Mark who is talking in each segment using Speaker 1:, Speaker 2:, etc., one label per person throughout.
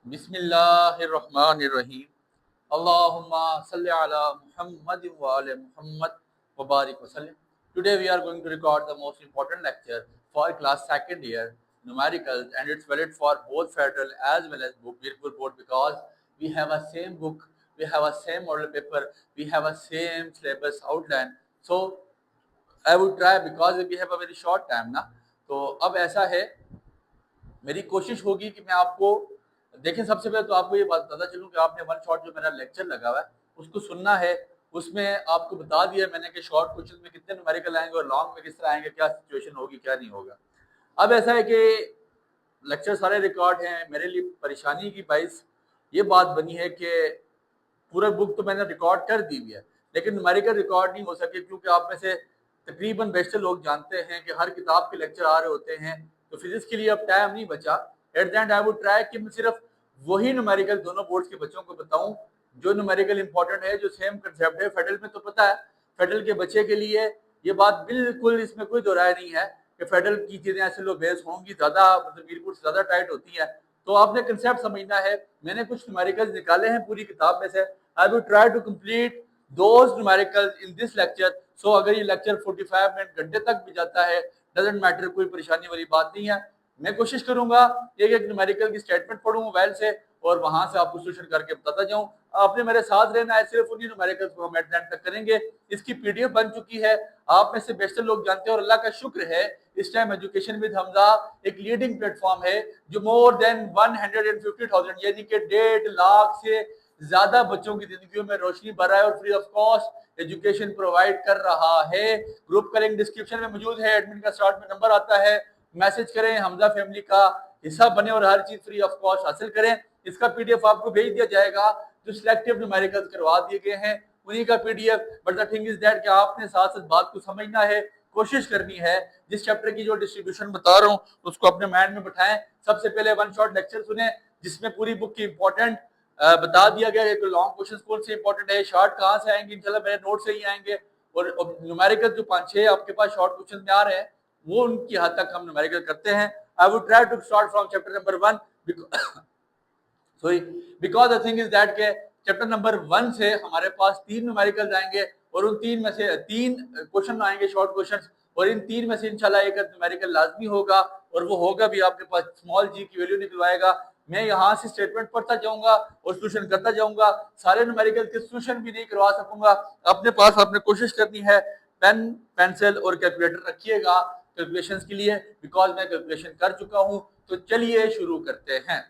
Speaker 1: बिस्मिल्लाहिर्रहमानिर्रहीम। अल्लाहुम्मा सल्लि अला मुहम्मद व आले मुहम्मद व बारिक वसल्लम। Today we are going to record the most important lecture for class second year numericals, and it's valid for both federal as well as Mirpur board because we have a same book, we have a same model paper, we have a same syllabus outline. So I would try because we have a very short time ना, तो अब ऐसा है, मेरी कोशिश होगी कि मैं आपको देखें। सबसे पहले तो आपको ये बात पता चलूं कि आपने वन शॉट जो मेरा लेक्चर लगा हुआ है उसको सुनना है। उसमें आपको बता दिया मैंने कि शॉर्ट क्वेश्चन में कितने न्यूमेरिकल आएंगे और लॉन्ग में किस तरह आएंगे, क्या सिचुएशन होगी क्या नहीं होगा। अब ऐसा है कि लेक्चर सारे रिकॉर्ड हैं। मेरे लिए परेशानी की बाइस ये बात बनी है कि पूरा बुक तो मैंने रिकॉर्ड कर दी हुई है, लेकिन न्यूमेरिकल रिकॉर्ड नहीं हो सके क्योंकि आप में से तकरीबन बेशतर लोग जानते हैं कि हर किताब के लेक्चर आ रहे होते हैं, तो फिजिक्स के लिए अब टाइम नहीं बचा। At the and I would try कि मैं सिर्फ वही न्यूमेरिकल दोनों बोर्ड्स के बच्चों को बताऊं जो न्यूमेरिकल इंपॉर्टेंट है, जो सेम कंसेप्ट है। फेडरल में तो पता है, फेडरल के बच्चे के लिए ये बात बिल्कुल, इसमें कोई दो राय नहीं है कि फेडरल की चीजें ऐसे लो बेस होंगी ज्यादा, मतलब मीरपुर से ज्यादा टाइट होती है। तो आपने कंसेप्ट समझना है। मैंने कुछ न्यूमेरिकल्स निकाले हैं पूरी किताब में से। I will try to complete those numericals in this lecture. So अगर ये लेक्चर 45 मिनट घंटे तक भी जाता है, डजंट मैटर, कोई परेशानी वाली बात नहीं है। मैं कोशिश करूंगा एक एक न्यूमेरिकल की स्टेटमेंट पढ़ूं मोबाइल से और वहां से आपको सोल्यूशन करके बताता जाऊं। आपने मेरे साथ रहना है, सिर्फ उन्हीं न्यूमेरिकल्स को हम एट द एंड तक करेंगे। इसकी पीडीएफ बन चुकी है, आप में से बेशतर लोग जानते हैं और अल्लाह का शुक्र है इस टाइम एजुकेशन विद हमजा एक लीडिंग प्लेटफॉर्म है जो मोर देन 150,000 यानी कि 1.5 लाख से ज्यादा बच्चों की जिंदगियों में रोशनी भर रहा है और free of cost education provide कर रहा है। ग्रुप का लिंक डिस्क्रिप्शन में मौजूद है, एडमिन का स्टार्ट में नंबर आता है, मैसेज करें, हमजा फैमिली का हिस्सा बने और हर चीज फ्री ऑफ कॉस्ट हासिल करें। इसका पीडीएफ आपको भेज दिया जाएगा। जो सिलेक्टिव न्यूमेरिकल्स करवा दिए गए हैं उन्हीं का PDF. But the thing is that कि आपने साथ साथ बात को समझना है, कोशिश करनी है। जिस चैप्टर की जो डिस्ट्रीब्यूशन बता रहा हूँ उसको अपने माइंड में बिठाएं। सबसे पहले वन शॉट लेक्चर सुने जिसमें पूरी बुक की इंपॉर्टेंट बता दिया गया है कि लॉन्ग क्वेश्चन कौन से इंपॉर्टेंट है, शॉर्ट कहाँ से आएंगे, इंशाल्लाह मेरे नोट से ही आएंगे। और न्यूमेरिकल जो 5-6 आपके पास शॉर्ट क्वेश्चन में आ रहे हैं वो उनकी हद तक हम न्यूमेरिकल करते हैं। I would try to start from chapter number 1 because the thing is that के चैप्टर नंबर 1 से हमारे पास 3 न्यूमेरिकल्स आएंगे और उन 3 में से 3 क्वेश्चन आएंगे शॉर्ट क्वेश्चंस, और इन 3 में से इंशाल्लाह एक न्यूमेरिकल लाजमी होगा और वो होगा भी आपके पास स्मॉल जी की वैल्यू निकलवाएगा। मैं यहाँ से स्टेटमेंट पढ़ता जाऊंगा और सोल्यूशन करता जाऊंगा। सारे न्यूमेरिकल के सोल्यूशन भी नहीं करवा सकूंगा। अपने पास आपने कोशिश करनी है, पेन पेंसिल और कैलकुलेटर रखिएगा कैलकुलेशंस के लिए, बिकॉज मैं कैलकुलेशन कर चुका हूँ। तो चलिए शुरू करते हैं।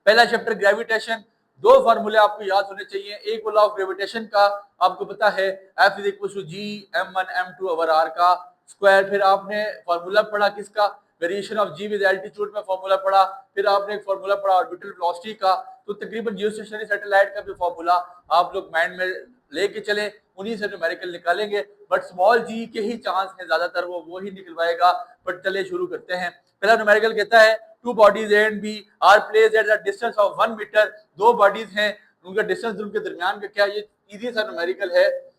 Speaker 1: पहला चैप्टर ग्रेविटेशन। दो फार्मूले आपको याद होने चाहिए। एक लॉ ऑफ ग्रेविटेशन का आपको पता है, F is equal to G m1 m2 over r का स्क्वायर। फिर आपने फार्मूला पढ़ा किसका, variation of G with altitude में फार्मूला पढ़ा। फिर आपने एक फार्मूला पढ़ा ऑर्बिटल वेलोसिटी का। तो तकरीबन जियोस्टेशनरी सैटेलाइट का भी फार्मूला आप लोग माइंड में लेके चले, उन्हीं से न्यूमेरिकल निकालेंगे। बट स्मॉल जी के ही चांस है ज्यादातर, वो ही निकलवाएगा। बट चले शुरू करते हैं। पहला न्यूमेरिकल कहता है two bodies A and B are placed at the distance of 1 metre. दो बॉडीज हैं, उनका डिस्टेंस उनके दरमियान का क्या, ये इजी सा न्यूमेरिकल है।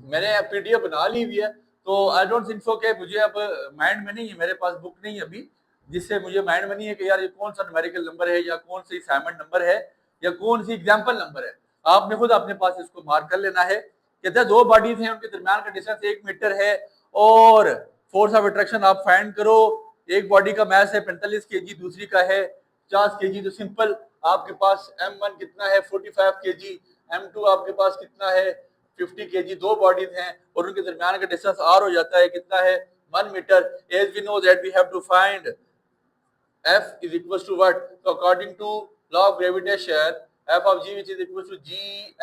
Speaker 1: मैंने पीडीएफ बना ली हुई है तो आई डोंट थिंक सो कि मुझे अब माइंड में नहीं है, मेरे पास बुक नहीं है अभी जिससे मुझे माइंड में नहीं है कि यार ये कौन सा न्यूमेरिकल नंबर है या कौन सी असाइनमेंट नंबर है या कौन सी एग्जांपल नंबर है। आपने खुद अपने पास इसको मार्क कर लेना है। कहते हैं दो बॉडीज हैं, उनके दरमियान का डिस्टेंस 1 मीटर है और फोर्स ऑफ अट्रैक्शन आप फाइंड करो। एक बॉडी का मास है 45 केजी, दूसरी का है 50 केजी। तो सिंपल आपके पास m1 कितना है 45 केजी, m2 आपके पास कितना है 50 केजी। दो बॉडीज हैं और उनके दरमियान का डिस्टेंस r हो जाता है कितना है 1 metre. As we know that we have to find F is equals to what? So according to law of gravitation, F of g which is equals to g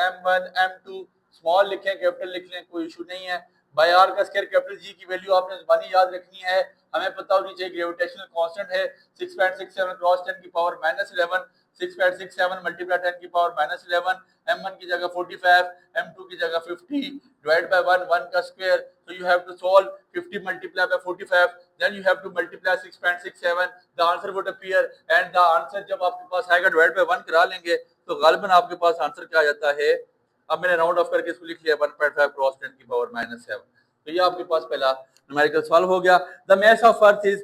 Speaker 1: m1 m2, small लिखें capital लिख लें कोई issue नहीं है। Bye are का square capital G की value आपने जुबानी याद रखनी है। हमें पता होनी चाहिए ग्रेविटेशनल कांस्टेंट है 6.67 क्रॉस 10 की पावर -11, 6.67 मल्टीप्लाई 10 की पावर -11, m1 की जगह 45, m2 की जगह 50 डिवाइड बाय 1, 1 का square. So you have to solve 50 multiplied by 45, then you have to multiply 6.67, the answer would appear, and the answer जब आपके पास आएगा डिवाइड बाय 1 करा लेंगे तो गालिबन आपके पास आंसर क्या आ जाता है। अब मैंने राउंड ऑफ करके इसको लिख लिया 1.5 क्रॉस 10 की पावर -7। तो ये आपके पास पहला न्यूमेरिकल सॉल्व हो गया। The mass of earth is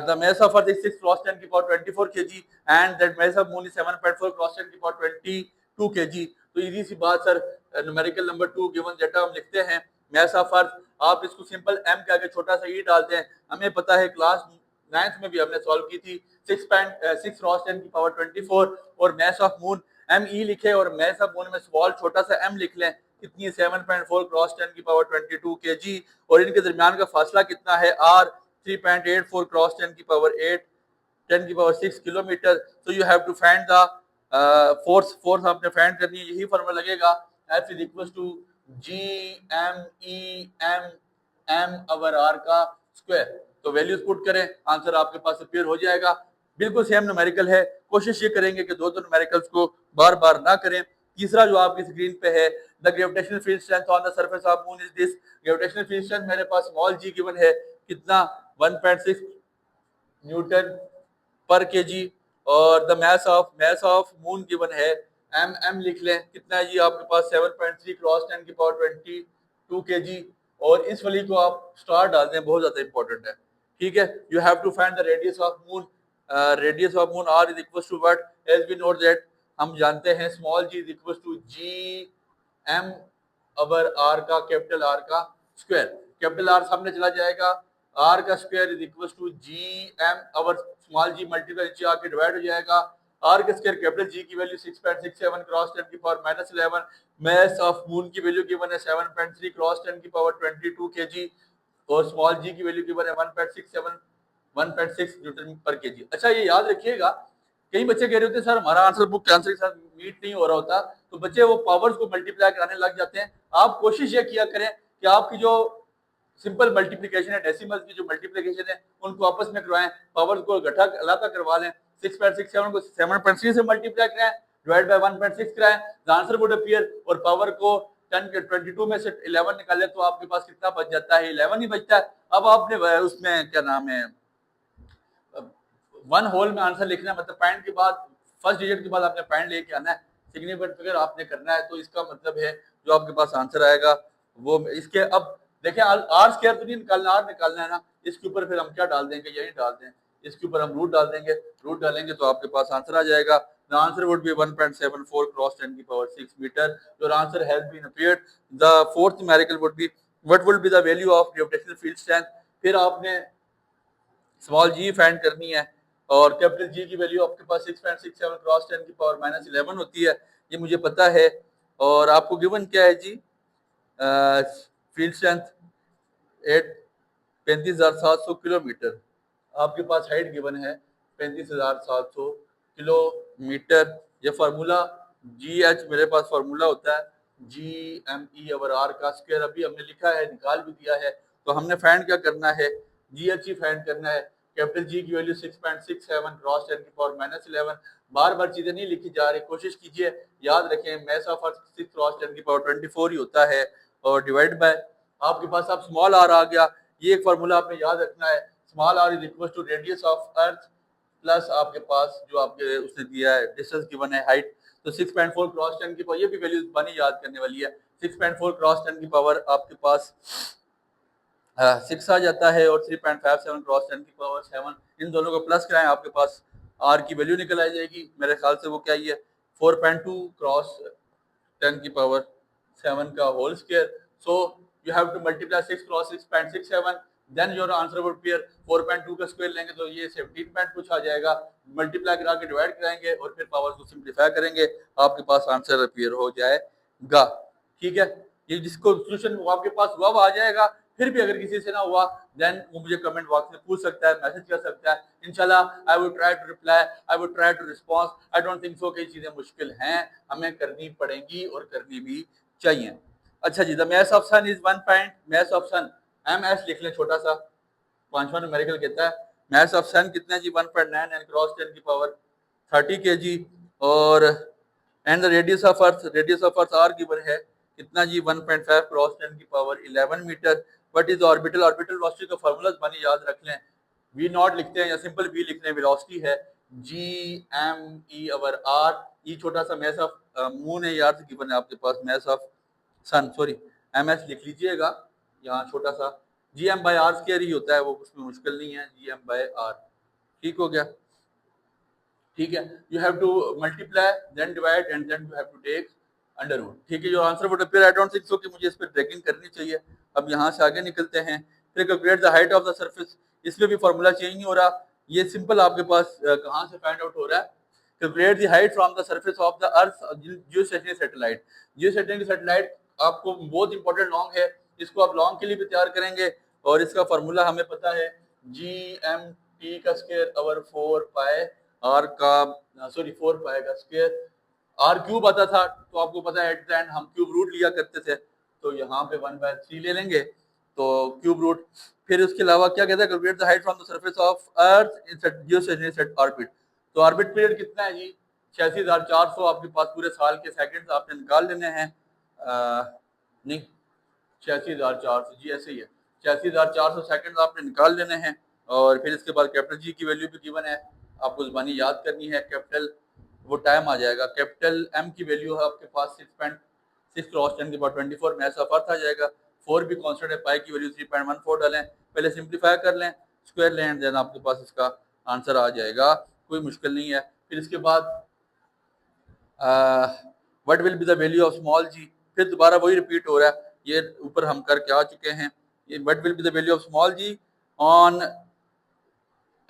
Speaker 1: the mass of Earth is 6 cross 10 की power 24 kg and that mass of Moon is 7.4 cross 10 की पावर 22 kg. तो इजी सी बात sir, numerical number 2 given data हम लिखते हैं mass of Earth, आप इसको simple m के आगे छोटा सा e डालते हैं. हमें पता है क्लास 9th में भी हमने सॉल्व की थी 6 क्रॉस 10 की पावर 24 और mass of Moon m e लिखे और mass of Moon में स्मॉल छोटा सा m लिख लें. कितनी है 7.4 क्रॉस 10 की पावर 22 kg और इनके दरमियान का फासला कितना है r 3.84 क्रॉस 10 की पावर 6 किलोमीटर. तो you have to find the force आपने फाइंड करनी है. यही फॉर्मूला लगेगा F is equal to GMEM over R का स्क्वायर. तो वैल्यूज पुट करें, आंसर आपके पास अपीयर हो जाएगा. बिल्कुल सेम न्यूमेरिकल है. कोशिश ये करेंगे कि दो न्यूमेरिकल्स को बार बार ना करें. तीसरा जो आपकी स्क्रीन पे है, the gravitational field strength on the surface of moon is this. Gravitational field strength मेरे पास स्मॉल g गिवन है, कितना 1.6 न्यूटन पर केजी और the mass of moon given है m लिख लें, कितना है जी आपके पास 7.3 क्रॉस 10 की पावर 22 kg और इस वाली को आप स्टार डाल दें, बहुत ज्यादा इंपॉर्टेंट है. ठीक है, you have to find the radius of moon. Radius of moon r is equal to what, as we note that, हम जानते हैं small g is equal to GM over r का कैपिटल R का square. Capital R सामने चला जाएगा, r का square is equal to GM over small g multiply नीचे आके डिवाइड हो जाएगा. r का स्क्वायर कैपिटल G की वैल्यू 6.67 क्रॉस 10 की पावर -11. मास ऑफ मून की वैल्यू गिवन है 7.3 क्रॉस 10 की पावर 22 kg और स्मॉल g की वैल्यू गिवन है 1.6 न्यूटन पर केजी. अच्छा ये याद रखिएगा, कई बच्चे कह रहे होते हैं सर हमारा आंसर बुक के आंसर के साथ मीट नहीं हो रहा होता, तो बच्चे वो पावर्स को मल्टीप्लाई कराने लग जाते हैं. आप कोशिश ये किया करें कि आपकी जो सिंपल मल्टीप्लिकेशन है, डेसिमल्स की जो मल्टीप्लिकेशन है, उनको आपस में करवाएं, पावर्स को गठा अलग करवा लें. 6.67 को 7.3 से मल्टीप्लाई कराएं, डिवाइड बाय 1.6 कराएं, द आंसर वुड अपीयर. और पावर को 10 के 22 में से 11 निकाले तो आपके पास कितना बच जाता है, 11 ही बचता है. अब आपने उसमें क्या नाम है, वन होल में आंसर लिखना है, मतलब पॉइंट के बाद फर्स्ट डिजिट के बाद आपने पॉइंट लेके आना है, सिग्निफिकेंट फिगर आपने करना है. तो इसका मतलब है जो आपके पास आंसर आएगा वो इसके, अब देखें आर स्क्वायर तो नहीं निकालना, आर निकालना है ना. इसके ऊपर फिर हम क्या डाल देंगे, यही डाल दें, इसके ऊपर हम रूट डाल देंगे. रूट डालेंगे तो आपके पास आंसर आ जाएगा. The answer would be 1.74 cross 10 की power 6 metre. Your answer has been appeared. The fourth numerical would be what will be the value of gravitational field strength. फिर आपने स्मॉल g फाइंड करनी है और कैपिटल G की value आपके पास 6.67 cross 10 की power -11 होती है, ये मुझे पता है. और आपको गिवन क्या है जी, फील्ड स्ट्रेंथ 35,700 किलोमीटर. आपके पास हाइट गिवन है 35,700 किलोमीटर. ये फार्मूला GH मेरे पास फार्मूला होता है GME ओवर R का स्क्वायर. अभी हमने लिखा है, निकाल भी दिया है. तो हमने फाइंड क्या करना है, GH ही फाइंड करना है. कैपिटल G की वैल्यू 6.67 क्रॉस 10 की पावर -11. बार बार चीजें नहीं लिखी जा रही, कोशिश कीजिए याद रखें. मास ऑफ अर्थ 6 क्रॉस 10 की पावर 24 ही होता है और डिवाइड बाय आपके पास अब स्मॉल r आ गया. ये एक फार्मूला आपने याद रखना है, small r is equal to radius of earth plus आपके पास जो आपके उसने दिया है डिस्टेंस गिवन है हाइट. तो 6.4 क्रॉस 10 की पावर, ये भी वैल्यू बनी याद करने वाली है. 6.4 क्रॉस 10 की पावर आपके पास 6 आ जाता है और 3.57 क्रॉस 10 की पावर 7. इन दोनों को प्लस कराएं, आपके पास r की वैल्यू निकल आ जाएगी. मेरे ख्याल से वो क्या ही है 4.2 क्रॉस 10 की पावर 7 का whole square. So you have to multiply 6 cross 6.67, then your answer would appear. 4.2 का स्क्वायर लेंगे तो ये 17 पॉइंट कुछ आ जाएगा. मल्टीप्लाई करा के डिवाइड कराएंगे और फिर पावर को सिंप्लीफाई करेंगे, आपके पास आंसर अपीयर हो जाएगा. ठीक है, ये जिसको सोल्यूशन आपके पास हुआ वो आ जाएगा. फिर भी अगर किसी से ना हुआ देन वो मुझे कमेंट बॉक्स में पूछ सकता है, मैसेज कर सकता है. इंशाल्लाह I would try to reply, I would try to response. I don't think so कई चीजें मुश्किल हैं, हमें करनी पड़ेंगी और करनी भी चाहिए. अच्छा जी, the mass of sun is 1 point, mass of sun ms लिख लें छोटा सा. पांचवा न्यूमेरिकल कहता है मास ऑफ सन कितना जी 1.9 क्रॉस 10 की पावर 30 kg और and the radius of earth r given है कितना जी 1.5 क्रॉस 10 की power 11 metre. What is orbital velocity का फार्मूला बनी याद रख लें. v नॉट लिखते हैं या सिंपल v लिख लें. वेलोसिटी है GME ओवर r. ये छोटा सा मास ऑफ मून है यार, गिवन है आपके पास mass of sun, sorry ms लिख लीजिएगा यहाँ छोटा सा. GM/r² ही होता है वो, उसमें मुश्किल नहीं है, GM/r। ठीक हो गया, ठीक है। You have to multiply then divide and then you have to take under root. ठीक है, जो answer would appear, I don't think so कि मुझे इस पर ट्रैकिंग करनी चाहिए। अब यहाँ से आगे निकलते हैं। फिर calculate the height of the surface, इसमें भी फार्मूला चेंज नहीं हो रहा, ये सिंपल आपके पास कहाँ से फाइंड आउट हो रहा है। Calculate the height from the surface of the earth geostationary satellite. Geostationary satellite आपको बहुत इंपॉर्टेंट लॉन्ग है, इसको आप लॉन्ग के लिए भी तैयार करेंगे और इसका फार्मूला हमें पता है, GMT² आर का, सॉरी 4 पाई का स्क्वायर, आर क्यूब आता था तो आपको पता है एट द एंड हम क्यूब रूट लिया करते थे, तो यहाँ पे 1/3 ले लेंगे तो क्यूब रूट। फिर उसके अलावा क्या कहता है, calculate the height from the surface of earth in geostationary orbit. तो ऑर्बिट पीरियड कितना है जी, 86,400 आपके पास पूरे साल के सेकंड्स आपने निकाल लेने हैं। नहीं 86,400 जी, ऐसे ही है, 86,400 सेकंड आपने निकाल लेने हैं। और फिर इसके बाद कैपिटल जी की वैल्यू भी गिवन है, आपको ज़बानी याद करनी है। कैपिटल वो टाइम आ जाएगा, कैपिटल एम की वैल्यू है आपके पास 6.6 क्रॉस 10 के बाद 24 में ऐसा अर्थ आ जाएगा। 4 भी कॉन्स्टेंट है, पाई की वैल्यू 3.14 डालें, पहले सिंप्लीफाई कर लें, स्क्वायर लें, देन आपके पास इसका आंसर आ जाएगा, कोई मुश्किल नहीं है। फिर इसके बाद what will be the value of small g, फिर दोबारा वही रिपीट हो रहा है, ये ऊपर हम करके आ चुके हैं। ये what will be the value of small G on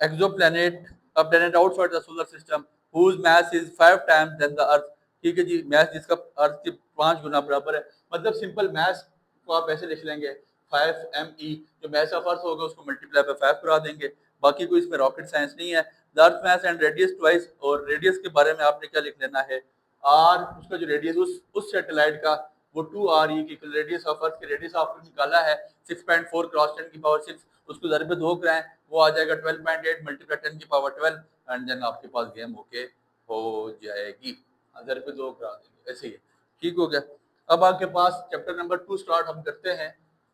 Speaker 1: exoplanet, a planet outside the solar system whose mass is 5 times than the earth। ठीक है जी, मैथ जिसका अर्थ के 5 गुना बराबर है, मतलब सिंपल मैथ को आप ऐसे लिख लेंगे 5 me, जो मैथ ऑफ अर्थ होगा उसको मल्टीप्लाई पे 5 करा देंगे, बाकी कोई इसमें रॉकेट साइंस नहीं है। The earth mass and radius twice, और रेडियस के बारे में आपने क्या लिख लेना है, आर, उसका जो रेडियस उस सैटेलाइट का वो 2re की रेडियस ऑफ अर्थ की रेडियस आपने निकाला है 6.4 क्रॉस 10 की पावर 6, उसको ज़र पे 2 कराएं, वो आ जाएगा 12.8 मल्टीप्लाई 10 की पावर 12, एंड देन आपके पास गेम ओके हो जाएगी, ज़र पे 2 करा देंगे, ऐसे ही है। ठीक हो गया। अब आपके पास चैप्टर नंबर 2 स्टार्ट हम करते हैं।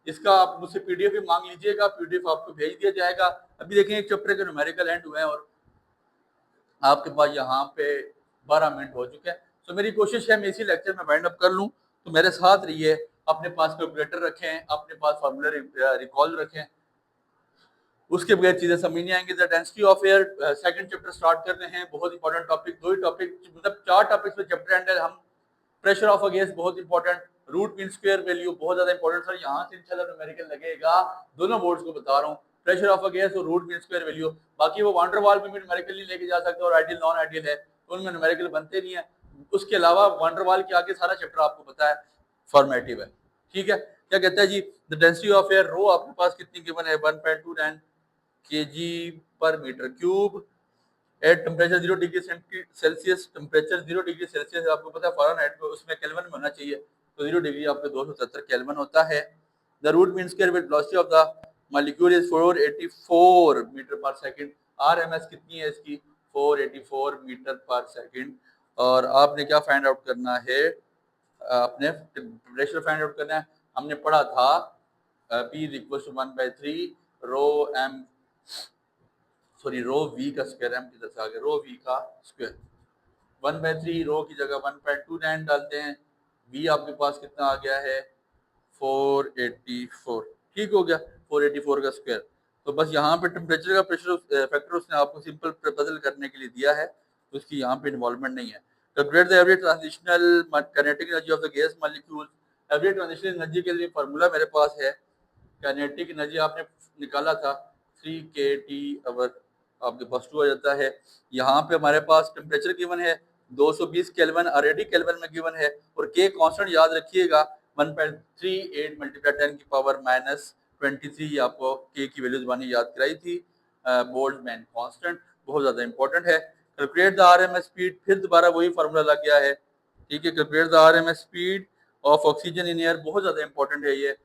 Speaker 1: इसका आप मुझसे पीडीएफ भी मांग लीजिएगा, पीडीएफ आपको भेज दिया जाएगा। अभी देखें एक चैप्टर के न्यूमेरिकल एंड हुए हैं और आपके पास यहाँ पे 12 मिनट हो चुके हैं। तो मेरी कोशिश है मैं इसी लेक्चर में वाइंड अप कर लूँ, तो मेरे साथ रहिए, अपने पास कैलकुलेटर रखें, अपने पास फार्मूला रिकॉल रखें, उसके बगैर चीजें समझ नहीं आएंगी। The density of air, second chapter start कर रहे हैं, बहुत इंपॉर्टेंट टॉपिक, 2 ही टॉपिक, मतलब 4 टॉपिक्स में चैप्टर एंड है। हम प्रेशर ऑफ अ गैस बहुत important, root mean square value बहुत ज्यादा इंपॉर्टेंट, सर यहाँ से इंशाल्लाह न्यूमेरिकल लगेगा, दोनों बोर्ड्स को बता रहा हूँ, प्रेशर ऑफ अ गैस और रूट मीन स्क्वायर वैल्यू। बाकी वो वांडर वाल में भी न्यूमेरिकल नहीं लेके जा सकते और आइडियल नॉन आइडियल है तो उनमें न्यूमेरिकल बनते नहीं है। उसके अलावा वांडर वाल के आगे सारा चैप्टर आपको पता है फॉर्मेटिव है। ठीक है, क्या कहता है जी, the density of air rho आपके पास कितनी गिवन है, 1.29 kg पर metre cube at temperature 0 degree Celsius, temperature 0 degree Celsius आपको पता है फ़ारेनहाइट में, उसमें केल्विन में होना चाहिए, तो 0 डिग्री आपके 270 केल्विन होता है। The root mean square with velocity of the molecule is 484 metre पर सेकंड, आरएमएस कितनी है इसकी, 484 मीटर पर सेकंड। और आपने क्या फाइंड आउट करना है, आपने टेम्परेचर फाइंड आउट करना है। हमने पढ़ा था P is equal to 1/3 rho M, sorry rho V का स्क्वायर, एम की तरफ से आगे रो वी का स्क्वायर, 1/3 रो की जगह 1.29 डालते हैं, वी आपके पास कितना आ गया है 484। ठीक हो गया, 484 का स्क्वायर। तो बस यहाँ पे टेम्परेचर का प्रेशर फैक्टर उसने आपको सिंपल बदल करने के लिए दिया है, तो उसकी यहाँ पे इन्वॉल्वमेंट नहीं है। Calculate the average transitional kinetic energy of the gas molecule. Average transitional energy के लिए फार्मूला मेरे पास है, काइनेटिक एनर्जी आपने निकाला था 3 kT आवर, आपके पास 2 आ जाता है। यहाँ पे हमारे पास टेम्परेचर गिवन है 220 केल्विन, ऑलरेडी केल्विन में गिवन है, और के कांस्टेंट याद रखिएगा 1.38 मल्टीप्लाई 10 की पावर -23, आपको के की वैल्यू ज़बानी याद कराई थी, बोल्ट्जमैन कांस्टेंट बहुत ज़्यादा इंपॉर्टेंट है। कैलकुलेट द आरएमएस स्पीड, फिर दोबारा वही फार्मूला लग गया है। ठीक है, calculate the RMS speed of oxygen in air, बहुत ज़्यादा इंपॉर्टेंट है ये,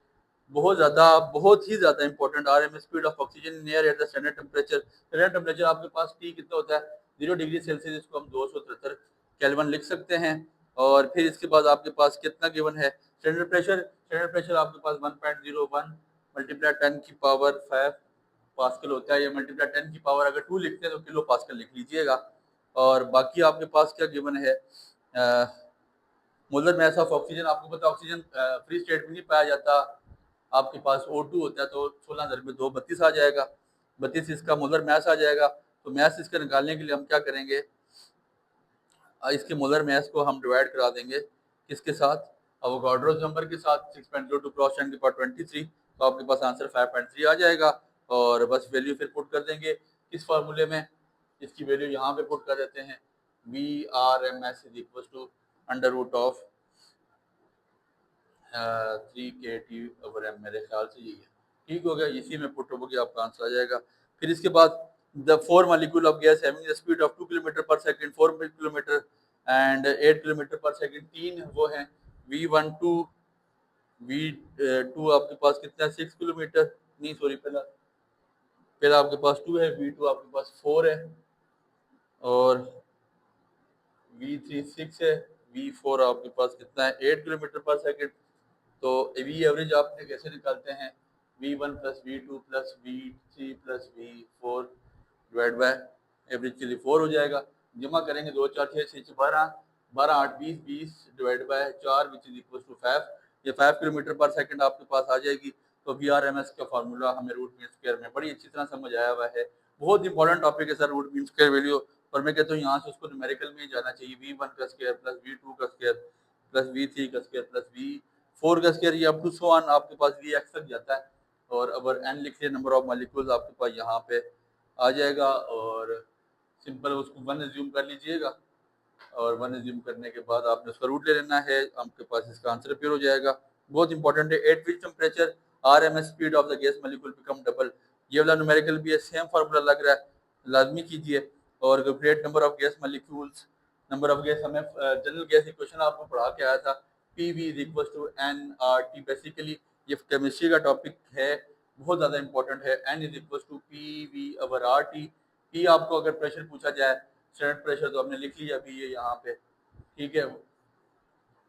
Speaker 1: बहुत ही ज्यादा important, RMS speed of oxygen in air at the standard temperature. Standard temperature आपके पास टी कितना होता है 0 डिग्री सेल्सियस, इसको हम 273 केल्विन लिख सकते हैं। और फिर इसके बाद आपके पास कितना गिवन है स्टैंडर्ड प्रेशर, स्टैंडर्ड प्रेशर आपके पास 1.01 मल्टीप्लाई 10 की पावर 5 पास्कल होता है, या मल्टीप्लाई 10 की पावर अगर 2 लिखते हैं तो किलो पास्कल लिख लीजिएगा। और बाकी आपके पास क्या गिवन है, मोलर मास ऑफ ऑक्सीजन, आपको पता है ऑक्सीजन फ्री स्टेट में नहीं पाया जाता, आपके पास O2 होता है तो 16 × 2 32 आ जाएगा, 32 इसका मोलर मैस आ जाएगा। तो मैस इसका निकालने के लिए हम क्या करेंगे, इसके मोलर मैस को हम डिवाइड करा देंगे किसके साथ, अवोगाड्रो नंबर के साथ, 6.02 क्रॉस 10⁻23। तो आपके पास आंसर 5.3 आ जाएगा। और बस वैल्यू फिर पुट कर देंगे इस फार्मूले में, इसकी वैल्यू यहाँ पे पुट कर देते हैं, VRMS is equal to √of 3kT/m, मेरे ख्याल से यही है। ठीक हो गया, इसी में पुट होगी आपका आंसर आ जाएगा। फिर इसके बाद the 4 molecule of gas having the speed of 2 km/s, 4 km and 8 km/s, तीन वो हैं V12 V2 आपके पास कितना है 6 किलोमीटर, नहीं सॉरी पहला आपके पास 2 है, V2 आपके पास 4 है और V3 6 है, V4 आपके पास कितना है 8 km/s। तो वी एवरेज आपने कैसे निकालते हैं, V1 + V2 + V3 + V4 divide by average के लिए 4 हो जाएगा। जमा करेंगे 2 4 6 6 12 12 8 20 20 divide by 4 which is equal to 5। ये 5 km/s आपके पास आ जाएगी। तो VRMS का फार्मूला हमें रूट मीन स्क्वायर में बड़ी अच्छी तरह समझ आया हुआ है। बहुत इंपॉर्टेंट टॉपिक है sir root mean square value. और मैं कहता हूँ यहाँ से उसको न्यूमेरिकल में जाना चाहिए, V1 का स्क्वायर + V2 का स्क्वायर + V3 का स्क्वायर + V4 का स्क्वायर, ये अप टू सो ऑन आपके पास Vx तक जाता है। और अगर n लिखिए नंबर ऑफ मॉलिक्यूल्स आपके पास यहाँ पे आ जाएगा और सिंपल उसको 1 एज्यूम कर लीजिएगा और 1 एज्यूम करने के बाद आपने उसका रूट ले लेना है, आपके पास इसका आंसर अपियर हो जाएगा। बहुत इंपॉर्टेंट है। Eight which temperature RMS speed of the gas molecule become double, ये वाला न्यूमेरिकल भी है, सेम फार्मूला लग रहा है, लाजमी कीजिए। और great number of gas molecules, number of gas हमें जनरल गैस इक्वेशन आपको पढ़ा के आया था, PV is equal to nRT। Basically ये केमिस्ट्री का टॉपिक है, बहुत ज़्यादा इंपॉर्टेंट है। N is equal to PV/RT। P आपको अगर प्रेशर पूछा जाए स्टैंडर्ड प्रेशर तो आपने लिख लिया अभी ये यहाँ पे, ठीक है।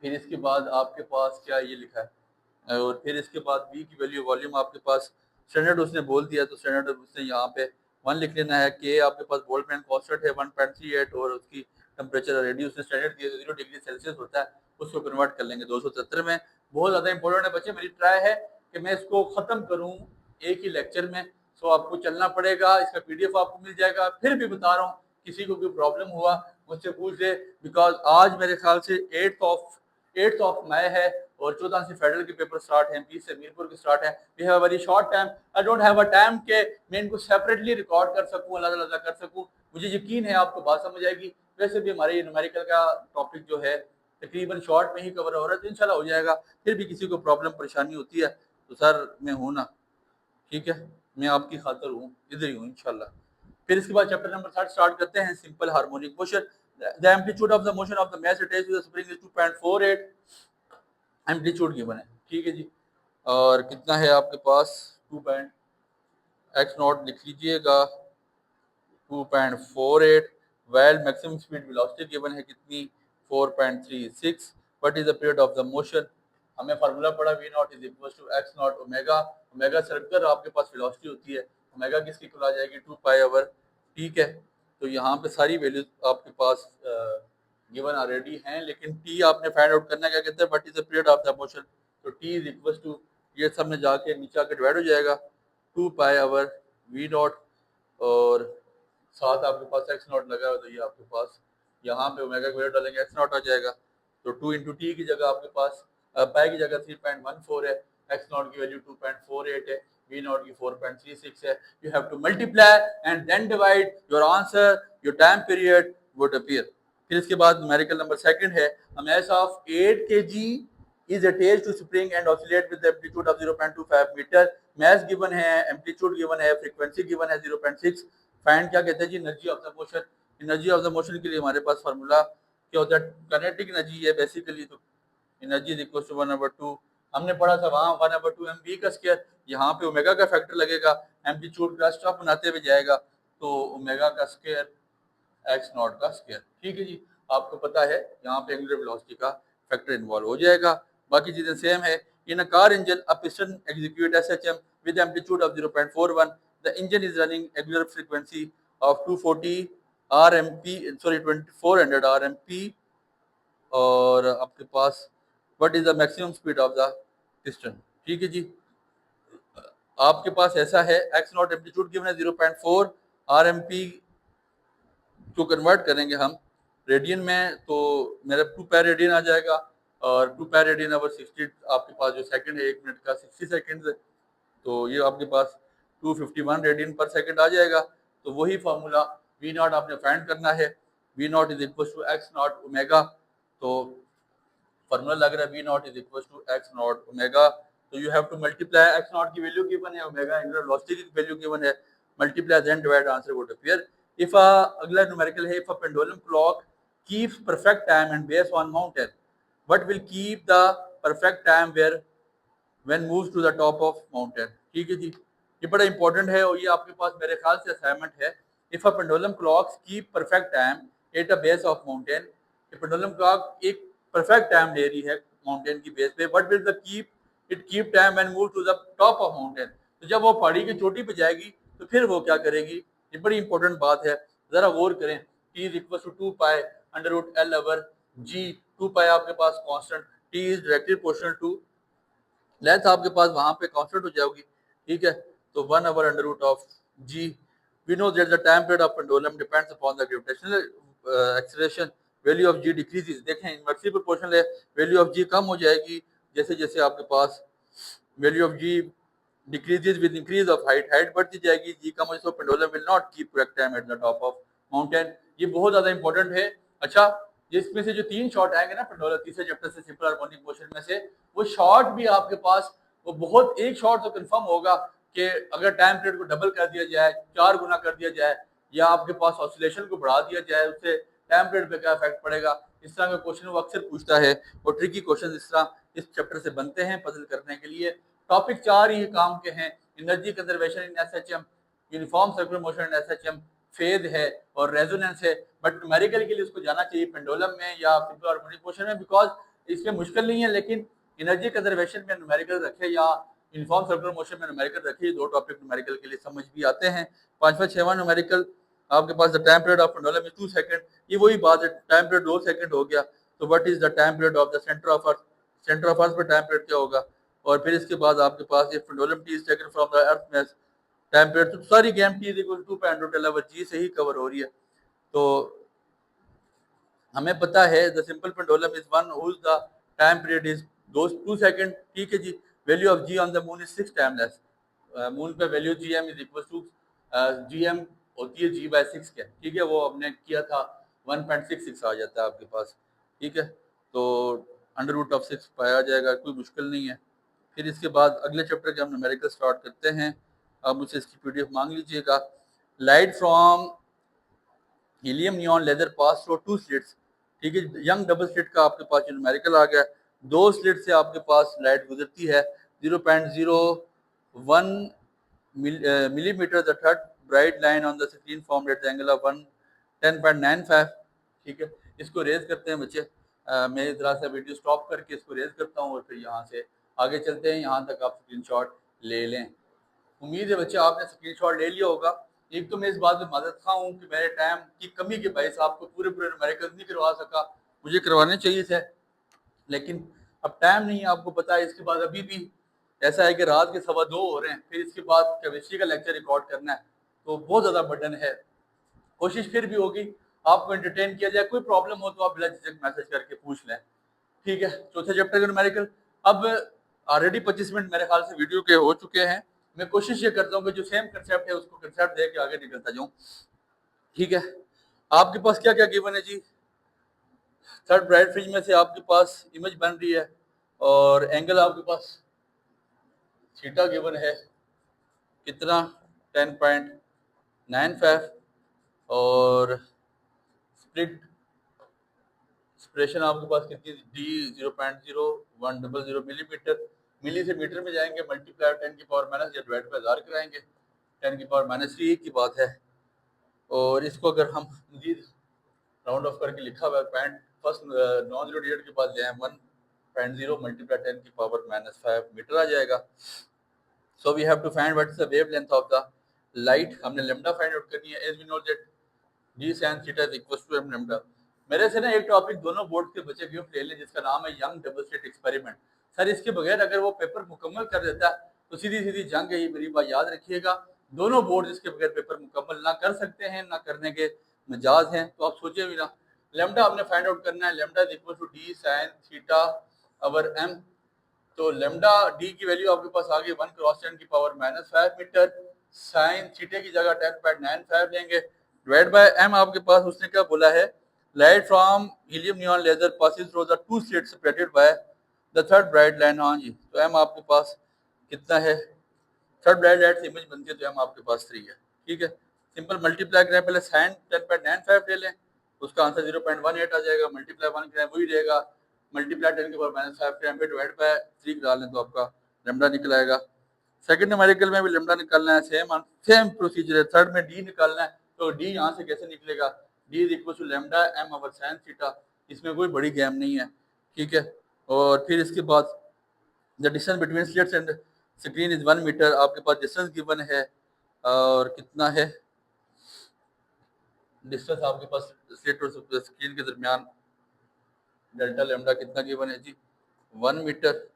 Speaker 1: फिर इसके बाद आपके पास क्या ये लिखा है और फिर इसके बाद V की वैल्यू वॉल्यूम आपके पास स्टैंडर्ड उसने बोल दिया तो स्टैंडर्ड उसने यहाँ पे 1 लिख लेना है। K आपके पास बोल्टमैन कांस्टेंट है 1.38 और उसकी टेम्परेचर रेडी उसने स्टैंडर्ड दिया 0 डिग्री सेल्सियस होता है, उसको कन्वर्ट कर लेंगे 270 में। बहुत ज़्यादा इंपॉर्टेंट है बच्चे, मेरी ट्राई है कि मैं इसको ख़त्म करूँ एक ही लेक्चर में। सो आपको चलना पड़ेगा, इसका PDF आपको मिल जाएगा। फिर भी बता रहा हूँ किसी को कोई प्रॉब्लम हुआ मुझसे पूछ ले, बिकॉज आज मेरे ख्याल से 8th of May है और 14 से फेडरल के पेपर स्टार्ट हैं, 20 से मीरपुर के स्टार्ट है। We have very short time, I don't have a time के मैं इनको सेपरेटली रिकॉर्ड कर सकूं, अलग-अलग कर सकूं। मुझे यकीन है आपको बात समझ आएगी। वैसे भी हमारे न्यूमेरिकल का टॉपिक जो है तकरीबन शॉर्ट में ही कवर हो रहा है, तो इंशाल्लाह हो जाएगा। फिर भी किसी को प्रॉब्लम परेशानी होती है तो सर मैं हूँ ना, ठीक है, मैं आपकी खातिर हूँ, इधर ही हूँ इंशाल्लाह। फिर इसके बाद चैप्टर नंबर 3 स्टार्ट करते हैं, simple harmonic motion. The amplitude of the motion of the mass attached to the spring is 2.48, amplitude given है, ठीक है जी। और कितना है आपके पास 2.x0 लिख लीजिएगा 2.48, well maximum speed velocity given है कितनी 4.36। What is the period of the motion, हमें फार्मूला पड़ा V0 is equal to x0 omega, omega circle आपके पास वेलोसिटी होती है, ओमेगा किसकी इक्वल आ जाएगी 2 ठीक है। तो यहाँ पे सारी वैल्यूज आपके पास गिवन ऑलरेडी हैं, लेकिन टी आपने फाइंड आउट करना है, क्या कहते हैं what is the period of the motion. तो टी इज इक्वल टू ये सब में जाके नीचे आके डिवाइड हो जाएगा 2 और साथ आपके पास x0 लगा है, तो ये आपके पास यहाँ पे ओमेगा की वैल्यू डालेंगे x0 आ जाएगा। तो 2 इंटू टी की जगह आपके पास पाई की जगह 3.14 है, x0 की वैल्यू 2.48 है, V0 की 4.36 है। You have to multiply and then divide, your answer your time period would appear. फिर इसके बाद न्यूमेरिकल नंबर सेकंड है, a mass of 8 kg is attached to spring and oscillate with the amplitude of 0.25 metre. mass given है, amplitude given है, frequency given है 0.6। Find क्या कहते हैं जी, energy of the motion. Energy of the motion के लिए हमारे पास फार्मूला क्या होता है, काइनेटिक एनर्जी है बेसिकली। तो एनर्जी इज इक्वल टू 1/2, हमने पढ़ा था वहाँ 1/2 mv का स्क्वायर, यहाँ पे ओमेगा का फैक्टर लगेगा, एम्पलीट्यूड का स्टॉप बनाते हुए जाएगा तो ओमेगा का स्क्वायर x0 का स्क्वायर, ठीक है जी। आपको पता है यहाँ पे एंगुलर वेलोसिटी का फैक्टर इन्वॉल्व हो जाएगा, बाकी चीजें सेम है। In a car engine a piston execute SHM with amplitude of 0.41, the engine is running angular frequency of 240 rmp, sorry 2400 rmp। और आपके पास what is the maximum speed of the piston, ठीक है जी। आपके पास ऐसा है एक्स नॉट एम्पलीट्यूड गिवन है 0.4 RMP को कन्वर्ट करेंगे हम रेडियन में तो मेरा 2 पाई रेडियन आ जाएगा और 2 पाई रेडियन ओवर 60 आपके पास जो सेकंड है 1 मिनट का 60 सेकंड है तो ये आपके पास 251 रेडियन पर सेकंड आ जाएगा। तो वही फार्मूला वी नॉट आपने फाइंड करना है, v naught is equal to x naught omega. तो फार्मूला लग रहा है v naught is equal to x naught omega. तो you have to multiply x naught की वैल्यू गिवन है, ओमेगा एंगुलर वेलोसिटी की वैल्यू गिवन है, multiply then divide answer would appear. If अगला न्यूमेरिकल है, if a pendulum clock keeps perfect time and base on mountain what will keep the perfect time where when moves to the top of mountain. ठीक है जी, ये बड़ा important है और ये आपके पास मेरे ख्याल से असाइनमेंट है। If a pendulum clocks keep perfect time at a base of mountain, ये पेंडुलम क्लॉक एक परफेक्ट टाइम ले रही है माउंटेन की बेस पे, what will the keep it keep time when move to the top of mountain. तो जब वो पहाड़ी की चोटी पे जाएगी तो फिर वो क्या करेगी, ये बड़ी इंपॉर्टेंट बात है, जरा गौर करें। T is equal to 2 pi under root L over g. 2 pi आपके पास constant, T is directly proportional to length आपके पास वहां पे कांस्टेंट हो जाएगी। ठीक है, तो 1 over under root of g. We know that the time period of pendulum depends upon the gravitational acceleration, value of g decreases. देखें इनवर्सली प्रोपोर्शनल है, वैल्यू ऑफ जी कम हो जाएगी जैसे जैसे आपके पास value of g decreases with increase of height, height बढ़ती जाएगी, जी कम हो, so pendulum will not keep correct time at the top of mountain. ये बहुत ज्यादा इंपॉर्टेंट है। अच्छा, जिसमें से जो 3 शॉट आएंगे ना पेंडुलम तीसरे चैप्टर से सिंपल हार्मोनिक मोशन में से, वो शॉट भी आपके पास वो बहुत एक शॉट तो कंफर्म होगा कि अगर टाइम पीरियड को डबल कर दिया जाए, 4 गुना कर दिया जाए, या आपके पास ऑसिलेशन को बढ़ा दिया जाए, उससे टाइम पीरियड पे क्या इफेक्ट पड़ेगा। इस तरह का क्वेश्चन वो अक्सर पूछता है और ट्रिकी क्वेश्चन इस तरह इस चैप्टर से बनते हैं पजल करने के लिए। टॉपिक 4 ही काम के हैं, energy conservation in SHM, uniform circular motion in SHM, phase है और रेजोनेंस है। बट न्यूमेरिकल के लिए उसको जाना चाहिए पेंडुलम में या सिंपल हार्मोनिक मोशन में, बिकॉज इसमें मुश्किल नहीं है, लेकिन एनर्जी कंजर्वेशन में न्यूमेरिकल रखे या यूनिफॉर्म सर्कुलर मोशन में न्यूमेरिकल रखे, दो टॉपिक न्यूमेरिकल के लिए समझ भी आते हैं। 5वां 6वां न्यूमेरिकल आपके पास the time period of pendulum is 2 second. ये वही बात है, टाइम पीरियड 2 सेकंड हो गया, तो what is the time period of the centre of earth, centre of earth पे टाइम पीरियड क्या होगा। और फिर इसके बाद आपके पास ये pendulum T is taken from the earth में टाइम पीरियड, तो सारी game T is equal to 2 जी से ही कवर हो रही है। तो हमें पता है the simple pendulum is one whose the time period is 2 second. ठीक है जी, value of g on the moon is 6 time less. Moon पे value g m is equal to g m होती है जी बाय 6 के। ठीक है, वो हमने किया था 1.66 आ जाता है आपके पास। ठीक है, तो अंडर रूट ऑफ 6 पाया जाएगा, कोई मुश्किल नहीं है। फिर इसके बाद अगले चैप्टर के हम न्यूमेरिकल स्टार्ट करते हैं। आप मुझसे इसकी पीडीएफ मांग लीजिएगा। Light from helium neon laser pass through 2 slits. ठीक है, यंग डबल स्लिट का आपके पास न्यूमेरिकल आ गया। 2 स्लिट से आपके पास लाइट गुजरती है 0.01 millimetre. The third bright line on the screen form at the angle of 10.95। ठीक है, इसको रेज करते हैं बच्चे। मैं इस तरह से वीडियो स्टॉप करके इसको रेज करता हूँ और फिर यहाँ से आगे चलते हैं। यहाँ तक आप स्क्रीनशॉट ले लें। उम्मीद है बच्चे आपने स्क्रीनशॉट ले लिया होगा। एक तो मैं इस बात में माजरत खा हूँ कि मेरे टाइम की कमी के बायस आपको पूरे पूरे न्यूमेरिकल नहीं करवा सका, मुझे करवाने चाहिए थे, लेकिन अब टाइम नहीं है, आपको पता है। इसके बाद अभी भी ऐसा है कि रात के 2:15 हो रहे हैं, फिर इसके बाद केमिस्ट्री का लेक्चर रिकॉर्ड करना है, तो बहुत ज़्यादा बर्डन है। कोशिश फिर भी होगी आपको एंटरटेन किया जाए। कोई प्रॉब्लम हो तो आप बिला झिझक मैसेज करके पूछ लें। ठीक है, चौथे चैप्टर का न्यूमेरिकल। अब ऑलरेडी 25 मिनट मेरे ख्याल से वीडियो के हो चुके हैं। मैं कोशिश ये करता हूँ कि जो सेम कंसेप्ट है उसको कंसेप्ट दे के आगे निकलता जाऊँ। ठीक है, आपके पास क्या क्या गिवन है जी। थर्ड ब्राइट फ्रिज में से आपके पास इमेज बन रही है और एंगल आपके पास थीटा गिवन है कितना 10.95 और स्प्लिट एक्सप्रेशन आपके पास कितनी डी 0.0100 मिलीमीटर। मिली से मीटर में जाएंगे, मल्टीप्लाई 10 की पावर माइनस या डिवाइड बाय 1000 कराएंगे, 10 की पावर माइनस 3 की बात है। और इसको अगर हम मजीद राउंड ऑफ करके लिखा हुआ है point first non zero digit के बाद ले 1.0 मल्टीप्लाई 10 की पावर माइनस 5 मीटर आ जाएगा। So we have to find what is the wavelength of the light. हमने लैम्डा फाइंड आउट करनी है। As we know that g sin theta is equal to m lambda. मेरे से ना एक टॉपिक दोनों बोर्ड के बच्चे गिफ्ट ले लें जिसका नाम है young double slit experiment. Sir इसके बगैर अगर वो पेपर मुकम्मल कर देता है तो सीधी सीधी जंग है ये, मेरी बात याद रखिएगा। दोनों बोर्ड इसके बगैर पेपर मुकम्मल ना कर सकते हैं, ना करने के मजाज हैं, तो आप सोचे भी ना। लेमडा हमने फाइंड आउट करना है, lambda is equal to d sine theta over m. तो लेमडा डी की वैल्यू आपके पास आ गई 1 क्रॉस 10 की पावर -5 मीटर, साइन थीटा की जगह 10.95 लेंगे, डिवाइड बाय एम। आपके पास उसने क्या बोला है, light from helium neon laser passes through the two slits separated by the third bright line. हाँ जी, तो एम आपके पास कितना है, थर्ड ब्राइट लाइट से इमेज बनती है, तो एम आपके पास 3 है। ठीक है, सिंपल मल्टीप्लाई करें, पहले साइन 10.95 ले लें, उसका आंसर 0.18 आ जाएगा, मल्टीप्लाई 1 करें वही रहेगा, मल्टीप्लाई 10 के पावर -5 करें पे डिवाइड बाय 3 करा लें, तो आपका लेमडा निकल आएगा। सेकंड न्यूमेरिकल में भी लेमडा निकालना है, सेम प्रोसीजर है। थर्ड में डी निकालना है, तो डी यहाँ से कैसे निकलेगा, d is equal to lambda m over sine theta, इसमें कोई बड़ी गेम नहीं है। ठीक है, और फिर इसके बाद the distance between slits and screen is 1 metre, आपके पास डिस्टेंस गिवन है, और कितना है डिस्टेंस आपके पास स्लिट और स्क्रीन के दरमियान, डेल्टा लेमडा कितना गिवन है जी, 1 metre.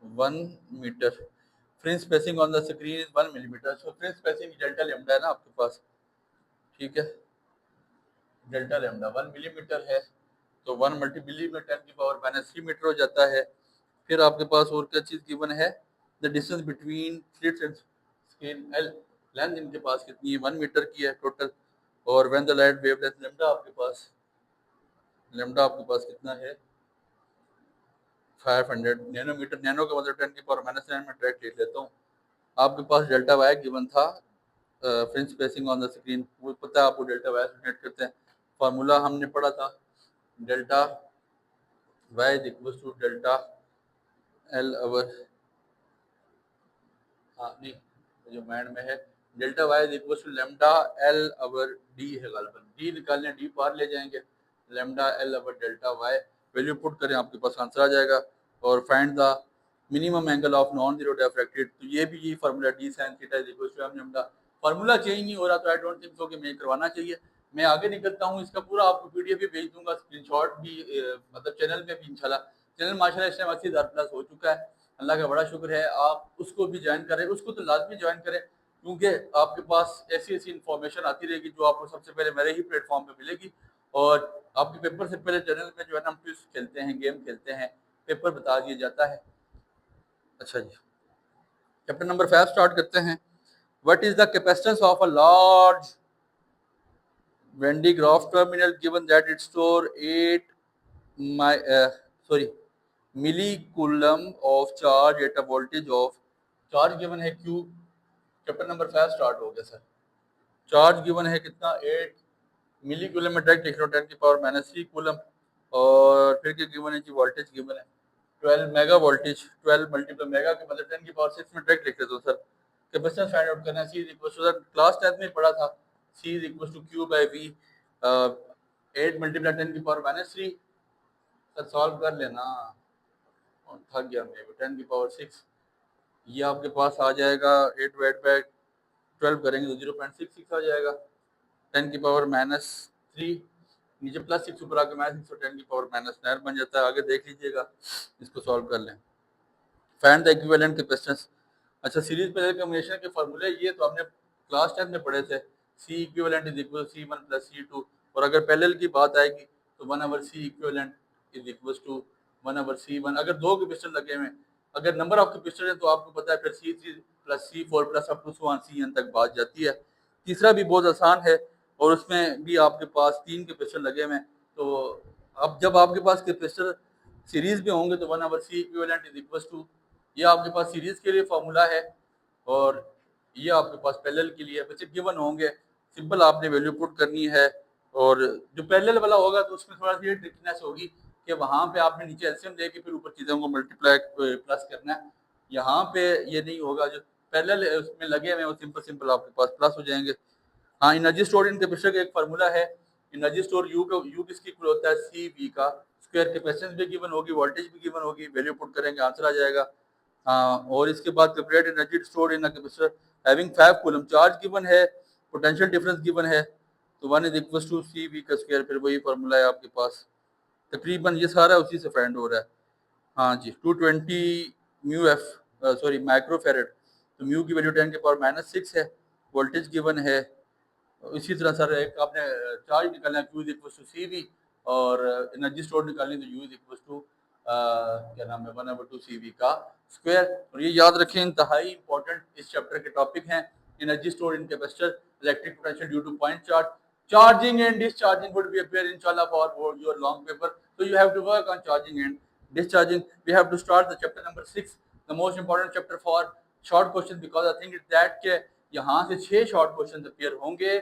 Speaker 1: 1 metre. Fringe spacing on the screen is 1 millimetre. So fringe spacing delta lambda है ना आपके पास। ठीक है, डेल्टा लेमडा 1 मिलीमीटर है, तो 1 मल्टी मिली में 10 की पावर -3 मीटर हो जाता है। फिर आपके पास और क्या चीज़ गिवन है, the distance between slits and screen L, length इनके पास कितनी है, 1 मीटर की है टोटल। और when the light wavelength lambda आपके पास कितना है, 500 नैनोमीटर। नैनो का मतलब 10 की पावर -9 में डायरेक्ट लिख लेता हूँ। आपके पास डेल्टा वाई गिवन था, fringe spacing on the screen, वो पता है आपको, डेल्टा वाई से नेट करते हैं, फार्मूला हमने पढ़ा था, delta y is equal to delta L over, हाँ नहीं, जो माइंड में है, delta y is equal to lambda L over d है, गालबन डी निकालने, डी पार ले जाएंगे, lambda L over delta y, value put करें, आपके पास आंसर आ जाएगा। और find the minimum angle of non zero diffracted, तो ये भी यही formula, d sine theta is equal to m lambda. Formula change नहीं हो रहा, तो आई डोंट थिंक सो कि मैं करवाना चाहिए। मैं आगे निकलता हूँ, इसका पूरा आपको पीडीएफ भी भेज दूंगा, स्क्रीनशॉट भी, मतलब चैनल में भी इंशाल्लाह। चैनल माशाल्लाह इस टाइम 80,000 प्लस हो चुका है, अल्लाह का बड़ा शुक्र है। आप उसको भी ज्वाइन करें, उसको तो लाजमी ज्वाइन करें, क्योंकि आपके पास ऐसी ऐसी इन्फॉर्मेशन आती रहेगी जो आपको सबसे पहले मेरे ही प्लेटफॉर्म पे मिलेगी। और आपके पेपर से पहले चैनल में जो है ना, हम क्विज खेलते हैं, गेम खेलते हैं, पेपर बता दिया जाता है। अच्छा जी, चैप्टर नंबर 5 स्टार्ट करते हैं। What is the capacitance of a large Van de Graaff terminal given that it store 8 my millicoulomb of charge at a voltage of, charge given है Q, चैप्टर नंबर 5 स्टार्ट हो गया sir. Charge given है कितना, 8 मिली coulomb में, direct लिख लो 10 की power -3 coulomb. और फिर क्या गिवन है जी, वोल्टेज गिवन है 12 मेगा वोल्टेज, 12 मल्टीप्लाई मेगा के मतलब 10 की पावर 6 में डायरेक्ट लिख लेते हो सर। कैपेसिटेंस फाइंड आउट करना है, C is equal to, class 10 में पढ़ा था, C is equal to Q by V, 8 multiply 10 की पावर -3। सर सॉल्व कर लेना, और थक गया मैं, 10 की पावर 6, ये आपके पास आ जाएगा, 8 डिवाइड बाय 12 करेंगे तो 0.66 आ जाएगा, 10 की पावर -3, नीचे +6 ऊपर आके -6 और 10 की पावर -9 बन जाता है। आगे देख लीजिएगा, इसको सॉल्व कर लें। Find the equivalent capacitance. अच्छा, सीरीज पैरेलल कॉम्बिनेशन के फार्मूले ये तो हमने क्लास 10 में पढ़े थे, C equivalent is equal C1 + C2, और अगर पैरेलल की बात आएगी तो 1/C equivalent is equal to 1/C1। अगर दो कैपेसिटर लगे हुए, अगर नंबर ऑफ कैपेसिटर है तो आपको पता है फिर C3 + C4 + up to Cn तक बात जाती है। तीसरा भी बहुत आसान है, और उसमें भी आपके पास 3 कैपेसिटर लगे हुए हैं, तो अब जब आपके पास कैपेसिटर सीरीज में होंगे तो 1/C equivalent is equal to, ये आपके पास सीरीज के लिए फॉर्मूला है, और ये आपके पास पैरेलल के लिए बच्चे गिवन होंगे, सिंपल आपने वैल्यू पुट करनी है। और जो पैरेलल वाला होगा तो उसमें थोड़ा सी ट्रिकनेस होगी कि वहाँ पे आपने नीचे एलसीएम लेके फिर ऊपर चीज़ों को मल्टीप्लाई प्लस करना है, यहाँ पे ये नहीं होगा, जो पैरेलल उसमें लगे हुए हैं वो सिंपल सिंपल आपके पास प्लस हो जाएंगे। हाँ, एनर्जी स्टोर इन कैपेसिटर का एक फार्मूला है, एनर्जी स्टोर यू किसकी इक्वल होता है, सी वी का स्क्वायर, कैपेसिटेंस भी गिवन होगी, वोल्टेज भी गिवन होगी, वैल्यू पुट करेंगे आंसर आ जाएगा। हाँ, और इसके बाद calculate energy store in capacitor having 5 coulomb, charge given है, पोटेंशियल डिफरेंस गिवन है, तो 1 is equal to C V का स्क्वायर, फिर वही फार्मूला है आपके पास, तकरीबन ये सारा उसी से फाइंड हो रहा है। हाँ जी, 220 म्यू एफ सॉरी माइक्रोफेरेड, तो म्यू की वैल्यू 10 के पावर -6 है। वोल्टेज गिवन है। इसी तरह सर एक आपने चार्ज निकालना है, Q is equal to C V, और एनर्जी स्टोर निकालनी तो U इज इक्वल टू क्या नाम है 1/2 CV का स्क्वायर। और ये याद रखें, इंतहाई इंपॉर्टेंट इस चैप्टर के टॉपिक हैं। Energy store in capacitor, electric potential due two point charge, charging and discharging would be appear inshallah for your long paper, so you have to work on charging and discharging. We have to start the chapter number 6, the most important chapter for short question, because I think it's that के यहाँ से 6 short question appear होंगे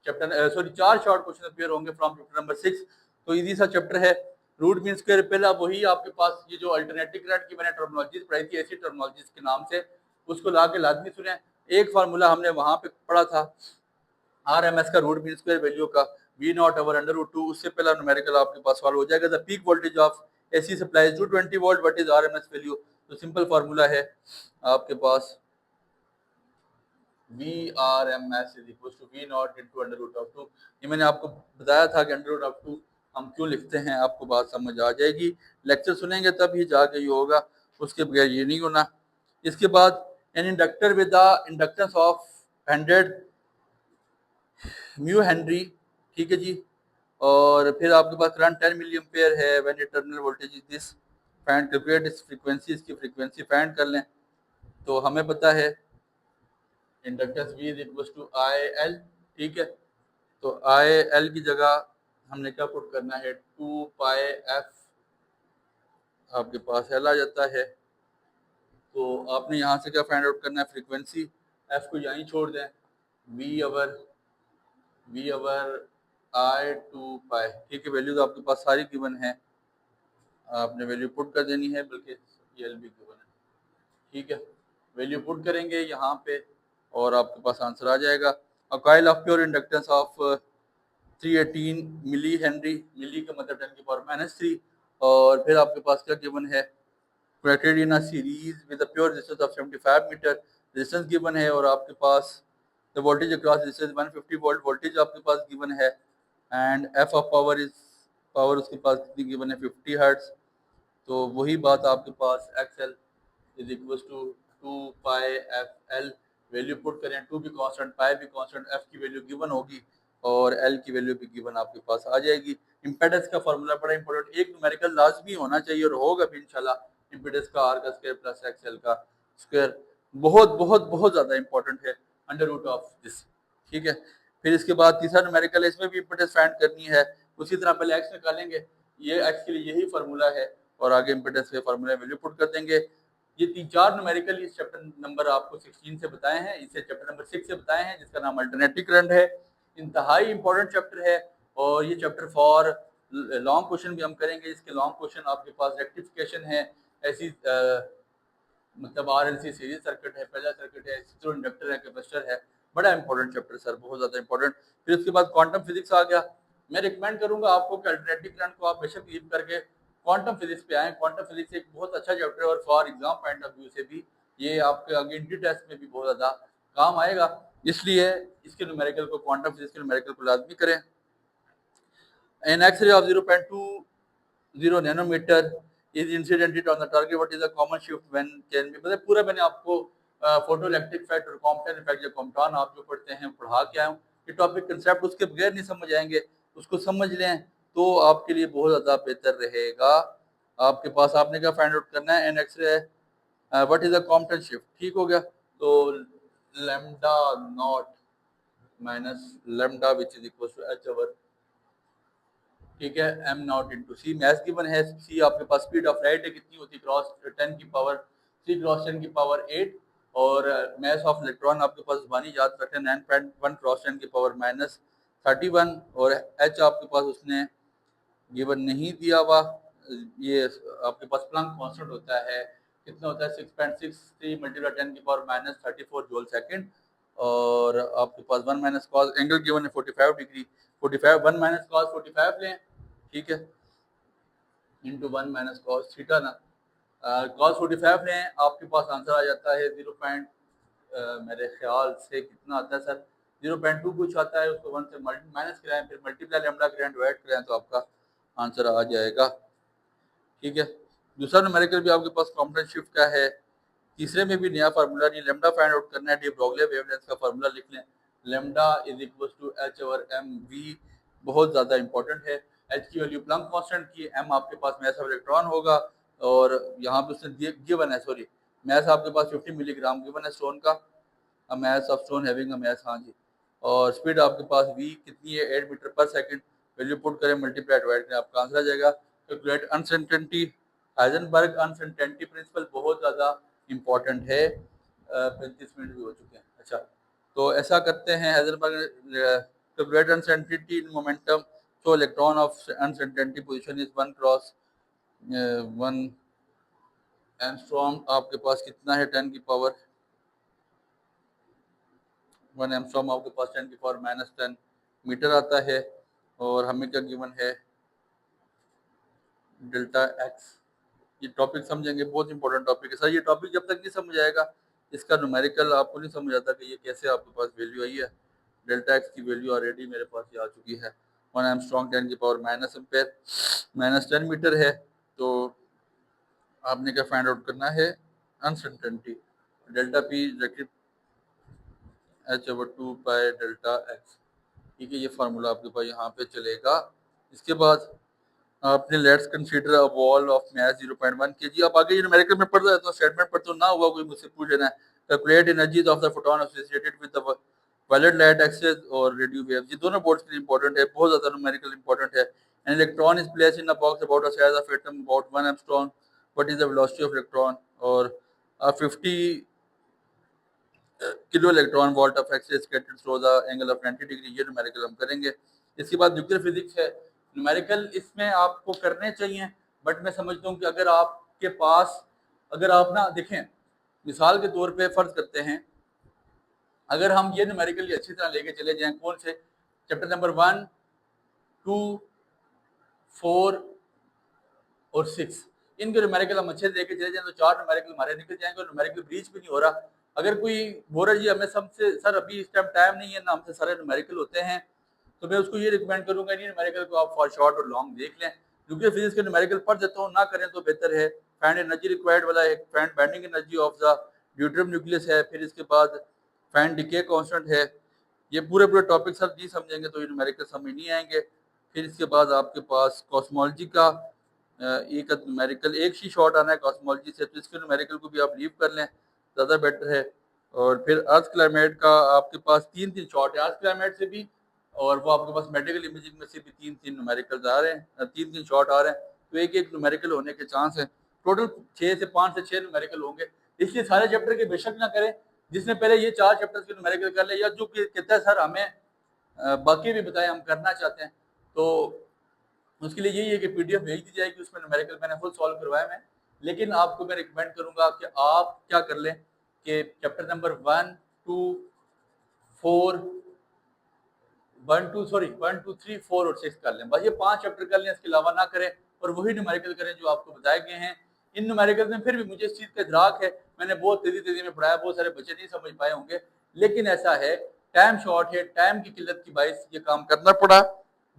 Speaker 1: chapter, sorry 4 short question appear होंगे from chapter number 6। तो easy सा chapter है। Root mean square, पहला वही आपके पास ये जो अल्टरनेटिव करंट की मैंने टर्मिनोलॉजीज पढ़ाई थी ऐसी टर्मिनोलॉजीज के नाम से, उसको ला के लाजमी सुने। एक फार्मूला हमने वहां पे पढ़ा था RMS का, रूट मीन स्क्वायर वैल्यू का, V0/√2, उससे पहला न्यूमेरिकल आपके पास सॉल्व हो जाएगा। The peak voltage of AC supplies to 20 volt, what is RMS value. तो सिंपल फार्मूला है आपके पास VRMS is equal to V0 × √2। ये मैंने आपको बताया था कि √2 हम क्यों लिखते हैं, आपको बात समझ आ जाएगी। लेक्चर सुनेंगे तब ही जाके ये होगा, उसके बगैर ये नहीं होना। इसके बाद an inductor with the inductance of 100 mu henry, ठीक है जी। और फिर आपके पास करंट 10 मिली एम्पेयर है। When it terminal voltage is this, find calculate इस फ्रीक्वेंसी, इसकी फ्रीक्वेंसी फाइंड कर लें। तो हमें पता है inductance V is equal to IL, ठीक है। तो IL की जगह हमने क्या पुट करना है, 2πf, आपके पास L आ जाता है। तो आपने यहाँ से क्या फाइंड आउट करना है, फ्रीक्वेंसी। F को यहीं छोड़ दें, V ओवर I 2π, ठीक है। वैल्यू तो आपके पास सारी गिवन है, आपने वैल्यू पुट कर देनी है, बल्कि ये L भी गिवन है, ठीक है। वैल्यू पुट करेंगे यहाँ पे और आपके पास आंसर आ जाएगा। A coil of pure inductance of 318 milli henry, milli का मतलब 10 की पावर -3। और फिर आपके पास क्या गिवन है, connected in a series with a pure resistance of 75 metre, resistance given है। और आपके पास the voltage across resistance 150 volt, voltage आपके पास गिवन है। And f of power is, power उसके पास कितनी गिवन है, 50 हर्ट्ज। तो वही बात आपके पास XL is equal to 2πfL, value put करें, 2 भी कांस्टेंट, पाई भी कांस्टेंट, एफ की वैल्यू गिवन होगी और एल की वैल्यू भी गिवन आपके पास आ जाएगी। इंपेडेंस का फार्मूला बड़ा इंपॉर्टेंट, एक न्यूमेरिकल लाजमी होना चाहिए और होगा भी इंशाल्लाह। इंपेडेंस का R का स्क्वायर प्लस XL का स्क्वायर बहुत बहुत बहुत ज़्यादा इंपॉर्टेंट है, अंडर रूट ऑफ दिस, ठीक है। फिर इसके बाद तीसरा न्यूमेरिकल, इसमें भी इंपेडेंस फाइंड करनी है। उसी तरह पहले एक्स निकालेंगे, ये एक्स के लिए यही फार्मूला है, और आगे इंपेडेंस के फार्मूला वैल्यू पुट कर देंगे। ये 3-4 न्यूमेरिकल इस चैप्टर नंबर आपको 16 से बताए हैं, इसे चैप्टर नंबर 6 से बताए हैं, जिसका नाम अल्टरनेटिव करंट है। इंतहाई इंपॉर्टेंट चैप्टर है, और ये चैप्टर फॉर लॉन्ग क्वेश्चन भी हम करेंगे। इसके लॉन्ग क्वेश्चन आपके पास रेक्टिफिकेशन है, ऐसी मतलब RLC सीरीज सर्किट है, पहला सर्किट है, जो इंडक्टर है, कैपेसिटर है, बड़ा इंपॉर्टेंट चैप्टर सर, बहुत ज़्यादा इंपॉर्टेंट। फिर उसके बाद क्वांटम फिजिक्स आ गया। मैं रिकमेंड करूंगा आपको कि अल्टरनेटिव करंट को आप बेशक लीव करके क्वांटम फिजिक्स पे आए। क्वांटम फिजिक्स एक बहुत अच्छा चैप्टर है, और for exam point of view से भी ये आपके आगे इंट्री टेस्ट में भी बहुत ज़्यादा काम आएगा, इसलिए इसके न्यूमेरिकल को, क्वांटम फिजिक्स के न्यूमेरिकल को लाजमी करें। An x ray of 0.20 nanometre is incidented on the target, what is the common shift when can be, मतलब पूरा मैंने आपको फोटो इलेक्ट्रिक इफेक्ट और कॉम्पटेंट इफेक्ट या कॉम्पटान आप जो पढ़ते हैं पढ़ा के आया हूँ। ये टॉपिक कंसेप्ट उसके बगैर नहीं समझ आएंगे, उसको समझ लें तो आपके लिए बहुत ज़्यादा बेहतर रहेगा। आपके पास आपने क्या फाइंड आउट करना है, an x ray what is the competent shift, ठीक हो गया। तो lambda not minus lambda which is equal to h over, ठीक है, m not into c. Mass given है, सी आपके पास स्पीड ऑफ लाइट है, कितनी होती है, क्रॉस 10 की पावर 3 क्रॉस 10 की पावर 8। और मैथ ऑफ इलेक्ट्रॉन आपके पास जुबानी याद रखें, 9.1 क्रॉस 10 की पावर -31। और h आपके पास उसने गिवन नहीं दिया हुआ। ये आपके पास प्लैंक कांस्टेंट होता है, कितना होता है, 6.63 मल्टीप्लाई 10 की पावर -34 जूल सेकंड। और आपके पास 1 माइनस कॉस, एंगल गिवन है 45 डिग्री, 45 1 माइनस कॉस 45 लें, ठीक है, इंटू 1 माइनस कॉस थीटा ना, कॉस 45 लें, आपके पास आंसर आ जाता है 0. मेरे ख्याल से कितना आता है सर, 0.2 कुछ आता है, उसको 1 से माइनस कराएं, फिर मल्टीप्लाई लैम्डा करें, डिवाइड करें, तो आपका आंसर आ जाएगा, ठीक है। दूसरा न्यूमेरिकल भी आपके पास कॉम्पोनेंट शिफ्ट का है, तीसरे में भी नया फार्मूला नहीं, लेमडा फाइंड आउट करना है, डी ब्रोगली वेवलेंथ का फार्मूला लिख लें, lambda is equal to h over m v, बहुत ज़्यादा इंपॉर्टेंट है। एच की वैल्यू प्लैंक कांस्टेंट की, एम आपके पास मास ऑफ इलेक्ट्रॉन होगा, और यहाँ पे उसने गिवन है, सॉरी मास आपके पास 50 मिलीग्राम गिवन है स्टोन का, mass of stone having mass, हाँ जी, और स्पीड आपके पास v कितनी है 8 मीटर पर सेकंड, वैल्यू पुट करें मल्टीप्लाई डिवाइड करें आपका आंसर आ जाएगा। Calculate uncertainty, Heisenberg uncertainty principle बहुत ज़्यादा इंपॉर्टेंट है। 35 मिनट भी हो चुके हैं। अच्छा, तो ऐसा करते हैं, Heisenberg calculate uncertainty in momentum, so electron of uncertainty position is 1 cross 1 angstrom, आपके पास कितना है 10 की पावर 1 एंगस्ट्रॉम आपके पास 10 की पावर -10 मीटर आता है, और हमें क्या गिवन है डेल्टा एक्स। ये टॉपिक समझेंगे, बहुत इंपॉर्टेंट टॉपिक है सर। ये टॉपिक जब तक नहीं समझ आएगा, इसका न्यूमेरिकल आपको नहीं समझ आता कि ये कैसे आपके पास वैल्यू आई है। डेल्टा एक्स की वैल्यू ऑलरेडी मेरे पास ये आ चुकी है, 1 एंगस्ट्रॉम 10 की पावर माइनस एम्पेयर, -10 मीटर है। तो आपने क्या फाइंड आउट करना है, uncertainty, delta P H over 2 pi delta x, ठीक है। ये फार्मूला आपके पास यहाँ पे चलेगा। इसके बाद आपने let's consider a ball of mass 0.1 kg। अब आगे न्यूमेरिकल में पढ़ रहा है तो स्टेटमेंट पर तो ना हुआ, कोई मुझसे पूछ लेना है, calculate energies of the photon associated with the violet light excess और रेडियो वेव। ये दोनों बोर्ड्स के लिए इंपॉर्टेंट है, बहुत ज्यादा न्यूमेरिकल इंपॉर्टेंट है। An electron is placed in a box about the size of atom about 1 angstrom, what is the velocity of electron, और 50 kilo electron volt of excess scattered through the angle of 90 degree. ये numerical हम करेंगे। इसके बाद nuclear physics है, numerical इसमें आपको करने चाहिए, बट मैं समझता हूँ कि अगर आपके पास, अगर आप ना देखें, मिसाल के तौर पे फर्ज करते हैं, अगर हम ये न्यूमेरिकल अच्छी तरह लेके चले जाएं, कौन से चैप्टर नंबर 1, 2, 4 और 6, इनके न्यूमेरिकल हम अच्छे से लेके चले जाएं तो 4 न्यूमेरिकल हमारे निकल जाएंगे और न्यूमेरिकल ब्रीच भी नहीं हो रहा। अगर कोई बोल रहा जी हमें सबसे सर अभी इस टाइम टाइम नहीं है ना, हमसे सारे न्यूमेरिकल होते हैं, तो मैं उसको ये रिकमेंड करूंगा नहीं, न्यूमेरिकल को आप फॉर शॉर्ट और लॉन्ग देख लें। न्यूक्लियर फिजिक्स के न्यूमेरिकल पढ़ देता हूँ, ना करें तो बेहतर है। फाइंड एनर्जी रिक्वायर्ड वाला है, find binding energy of the deuterium nucleus है, फिर इसके बाद फाइंड डिके कांस्टेंट है। ये पूरे पूरे टॉपिक सर जी समझेंगे तो ये न्यूमेरिकल समझ नहीं आएंगे। फिर इसके बाद आपके पास कॉस्मोलॉजी का एक न्यूमेरिकल, एक ही शॉर्ट आना है कॉस्मोलॉजी से, तो इसके न्यूमेरिकल को भी आप लीव कर लें, ज़्यादा बेटर है। और फिर अर्थ क्लाइमेट का आपके पास 3 शॉर्ट है अर्थ क्लाइमेट से भी, और वो आपके पास मेडिकल इमेजिंग में से भी 3 न्यूमेरिकल आ रहे हैं, 3 शॉर्ट आ रहे हैं, तो एक एक न्यूमेरिकल होने के चांस है। टोटल 5 से 6 न्यूमेरिकल होंगे, इसलिए सारे चैप्टर के बेशक ना करें, जिसने पहले ये 4 चैप्टर्स के न्यूमेरिकल कर ले, या जो कहता है सर हमें बाकी भी बताएं हम करना चाहते हैं, तो उसके लिए यही है कि पीडीएफ भेज दी जाएगी, उसमें न्यूमेरिकल मैंने फुल सॉल्व करवाया मैं। लेकिन आपको मैं रिकमेंड करूंगा कि आप क्या कर लें कि चैप्टर नंबर 1, 2, 4, 1, 2, 3, 4 और 6 कर लें, बस ये 5 चैप्टर कर लें, इसके अलावा ना करें, और वही न्यूमेरिकल करें जो आपको बताए गए हैं। इन न्यूमेरिकल में फिर भी मुझे इस चीज़ का इदराक है, मैंने बहुत तेजी में पढ़ाया, बहुत सारे बच्चे नहीं समझ पाए होंगे, लेकिन ऐसा है टाइम शॉर्ट है, टाइम की किल्लत की बाइस ये काम करना पड़ा।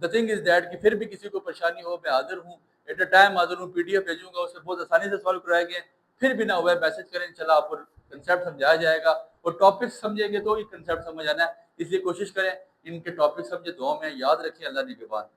Speaker 1: द थिंग इज दैट कि फिर भी किसी को परेशानी हो, मैं हाजिर हूँ, एट अ टाइम हाजिर हूँ, पीडीएफ भेजूंगा, उससे बहुत आसानी से सॉल्व कराए गए। फिर भी ना हुआ मैसेज करें, इंशाल्लाह आपको कंसेप्ट समझाया जाएगा, और टॉपिक समझेंगे तो ही कंसेप्ट समझ आना है, इसलिए कोशिश करें इनके टॉपिक समझे, दुआ में याद रखें। अल्लाह ने के बाद